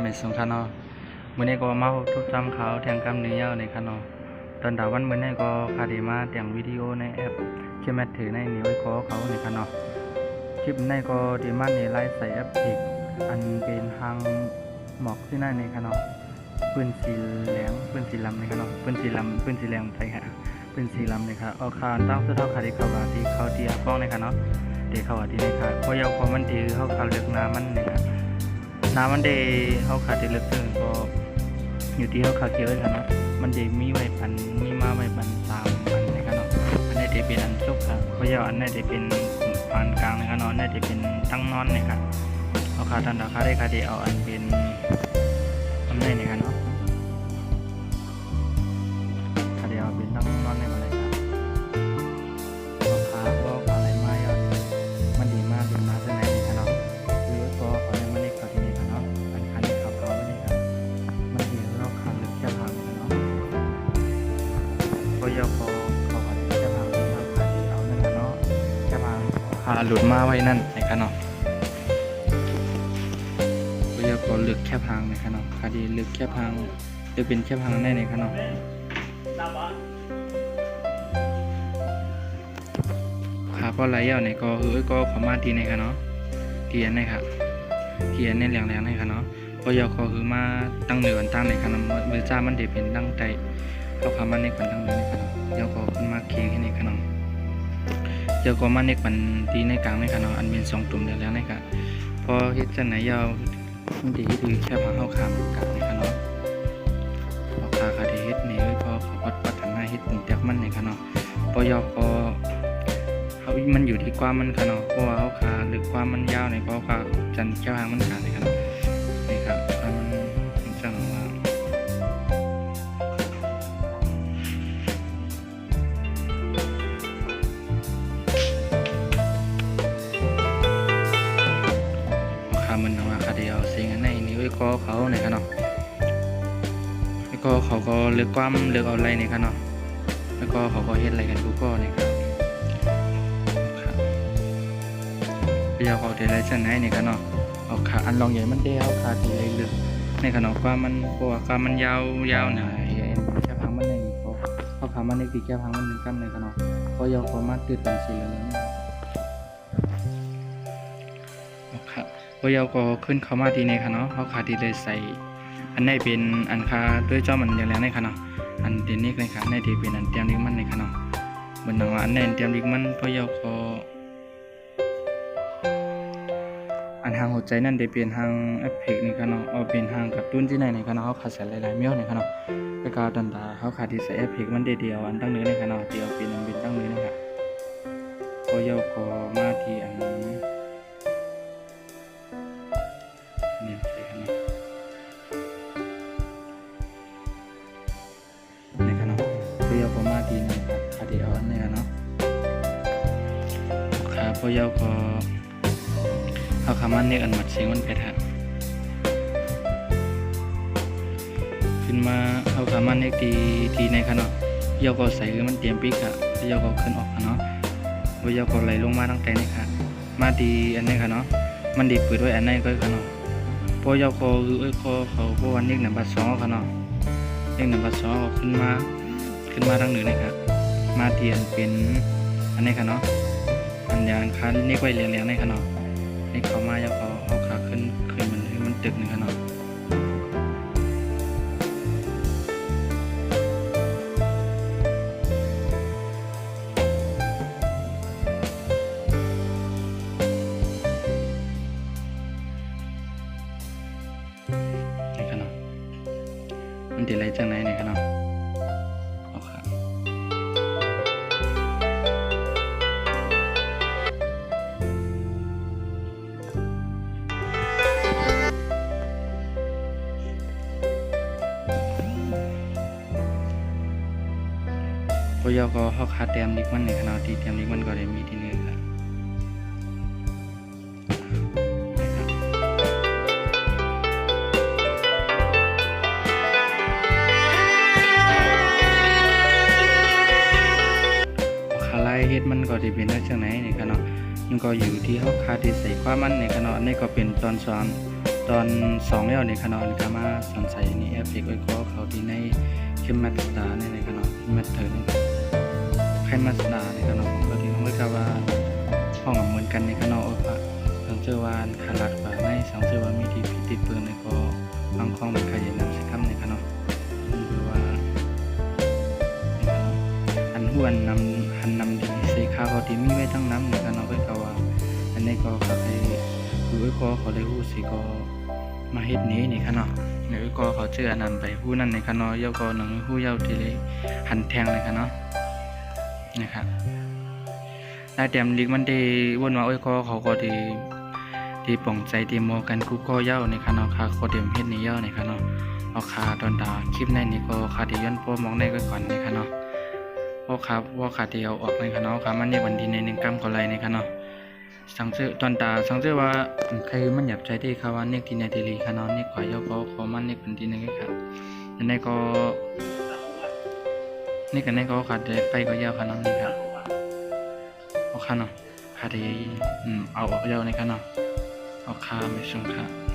ไม่สงคันเนาะมื้อนี้ก็มาทุกจำเขาแทงกำเนื้อในคันเนาะตอนดาวันมื้อนี้ก็คาดีมาแต่งวิดีโอในแอปที่แมทถือในนิ้วคอเขาในคันเนาะคลิปในก็ดีมาในไลฟ์ใส่แอปอีกอันเป็นทางหมอกที่นั่นในคันเนาะปืนสีเหลืองปืนสีลำในคันเนาะปืนสีลำปืนสีแดงใช่ค่ะปืนสีลำในครับเอาคาตั้งเสื้อเท้าคาดีเขาว่าที่เขาเตียป้องในคันเนาะเดี๋ยวเขาว่าที่ในครับเพราะยาวความมันดีเขาคาเลือกน้ำมันเนี่ยน้ำมันเดเขาขาดที่เลือกถึงก็อยู่ที่เขาขาเกี่ยวกันเนาะมันเดมีไว้ปันมีมาไว้ปัน3 อันนะครับเนาะอันนี้เดเป็นอันซุกครับเพราะยาวอันนี้เดเป็นปานกลางนะครับเนาะอันนี้เดเป็นตั้งนอนนะครับเขาขาดทันราคาได้ขาดเดเอาอันเป็นอันนี้นะครับเนาะขาดเดเอาเป็นตั้งนอนในอะไรครับราคาก็อะไรมาเยอะมันดีมากดีมากเท่าไหร่นะครับเนาะหรือก็ขอในมันเล็กกว่าที่นี่ครับเนาะอันคันนี้เขาไม่ได้ครับมันดีเราขาดลึกจะพังเนาะก็ยาวพอเขาขาดจะพังมากขาดเอานั่นนะเนาะจะพังขาหลุดมาไว้นั่นนะครับเนาะก็ยาวพอลึกแค่พังนะครับเนาะขาดีลึกแค่พังจะเป็นแค่พังได้นะครับเนาะขาก็ไหลเอาในก็ก็ขอมาทีในครับเนาะเทียนนะครับเทียนในแรงๆในครับเนาะก็ยาวคอคือมาตั้งเหนือตั้งในครับเนาะมือจ้ามันเดี๋ยวเป็นตั้งใจเขาขามันในขวัญตั้งเหนือในครับเนาะยาวคอขึ้นมาเคียงให้ในครับเนาะยาวคอมันในขวัญตีในกลางในครับเนาะอันเป็น2 ตุ่มแล้วในครับพอเฮ็ดจังไหนยาวมันดีถือแค่พังเข้าขามกลางในครับเนาะเอาขาขาที่เฮ็ดนี่พอเขาปัดทางหน้าเฮ็ดปุ่งแตกมันในครับเนาะพอยาวคอมันอยู่ที่ความมันค่ะเนาะเพราะว่าเขาขาหรือความมันยาวในเพราะขาจันแค่ทางมันขาดเลยครับนี่ครับมันจังว่าขามันว่าขาเดียวสิ่งอันไหนนี่ไว้ก็เขาเนี่ยครับเนาะแล้วก็เขาก็เลือกความเลือกอะไรเนี่ยครับเนาะแล้วก็เขาก็เฮ็ดอะไรกันทุกข้อเนี่ยครับยาวเขาเทไรชั้นไหนนี่กันเนาะเอาขาอันลองใหญ่มันเดียวขาทีไรลึกในขนมความมันกลัวความมันยาวหน่อยแค่พังมันในนี่เพราะขามันในตีแค่พังมันหนึ่งกำในขนมเพราะยาวความมันตื่นเป็นสีเหลืองนะครับเพราะยาวก็ขึ้นเข้ามาทีในขนมเขาขาทีเลยใส่อันไหนเป็นอันขาด้วยเจ้ามันอย่างแรงในขนมอันเดนนิกในขาในทีเป็นอันเตรียมลิกมันในขนมบนหนังว่าอันไหนเตรียมลิกมันเพราะยาวก็อันทางหัวใจนั่นได้เปลี่ยนทางเอฟเฟกต์นี่ครับเนาะเอาเป็นทางกับตุ้นที่ไหนนี่ครับเนาะเขาขาดใส่หลายๆเมี่ยวนี่ครับเนาะแล้วก็ดันตาเขาขาดที่ใส่เอฟเฟกต์มันเดียวอันตั้งเนื้อนี่ครับเนาะเดียวเป็นตั้งเนื้อนะครับก็ยาวก็มาที่อันนี่ใช่ครับเนาะนี่ครับเนาะก็ยาวก็มาที่นี่ครับขาดที่เอาอันนี้ครับเนาะขาก็ยาวก็เขาขามันเนี่ยอันหมัดเสียงมันไปฮะขึ้นมาเขาขามันเนี่ยทีในขณะยาวก็ใส่คือมันเตรียมปีกอะยาวก็ขึ้นออกเนาะว่ายาวก็ไหลลงมาตั้งแต่นี่ค่ะมาดีอันนี้ค่ะเนาะมันดีเปิดไว้อันนี้ก็ค่ะเนาะพอยาวก็คือเขาพอวันนี้หนึ่งบัด2ค่ะเนาะเลข1 บัด 2ขึ้นมาทั้งหนึ่งนี่ค่ะมาเตียนเป็นอันนี้ค่ะเนาะอันยานคันนี่ไว้เรียงๆนี่ค่ะเนาะนี่เขามาแล้วเขาเอาขาขึ้นมันตึกหนึ่งขนาดนี่ขนาดมันติดอะไรจากไหนเนี่ยขนาดเอาขาพอยาวก็เขาขาดเตรียมลิกมันในขณะที่เตรียมลิกมันก็ได้มีที่นี่ครับขาไล่เฮ็ดมันก็ได้เป็นได้จากไหนในขณะมันก็อยู่ที่เขาขาดที่ใส่ความมันในขณะนี้ก็เป็นตอนซ้อน ตอน2แล้วในขณะนี้ก็มาสนใจนี่แอปเฟกไว้ก็เขาที่ในเข้มมัสดาในขณะมัสเตอร์นี่ใครมัสดาในขณะของก็ที่เขาเรียกว่าห้องเหมือนกันในขณะว่าสังเจอว่าคารักว่าในสังเจอว่ามีที่ติดปืนในก็บางของมันขยันนำสิคำในขณะหรือว่าอันหวนนำดีสีขาวที่มีไว้ทั้งน้ำในขณะเพื่อก็ว่าอันนี้ก็เขาไปดูก็เขาเลยหู้สิก็มาเฮ็ดนี้นี่ค่ะเนาะหรือก็เขาเจออันนั้นไปผู้นั้นในค่ะเนาะเยาก็หนังผู้เยาที่เลยหันแทงเลยค่ะเนาะนะครับได้เตรียมลิกมันได้วนว่าโอ้ยก็เขาก็ที่ป่องใจที่โมกันกูก็เยาในค่ะเนาะค่ะเขาเตรียมเฮ็ดนี่เยาในค่ะเนาะเอาคาตอนดาคลิปในนี่ก็คาที่ย้อนโปมองได้ก็ก่อนในค่ะเนาะเพราะครับว่าคาที่เอาออกในค่ะเนาะค่ะมันนี่วันที่ใน1กรัมก็ไรในค่ะเนาะสังเจอตอนตาสังเจอว่าใครมันหยับใจที่เขาว่าเนกที่ในทีรีขนอนเนกขอยกขอมันเนกเป็นที่นึงครับอันนี้ก็นี่กันนี่ก็ขาดไปก็ยาวขนอนนี่ครับเอาขาเนาะขาดเอาออกยาวในขนอนเอาขาไม่ชงขา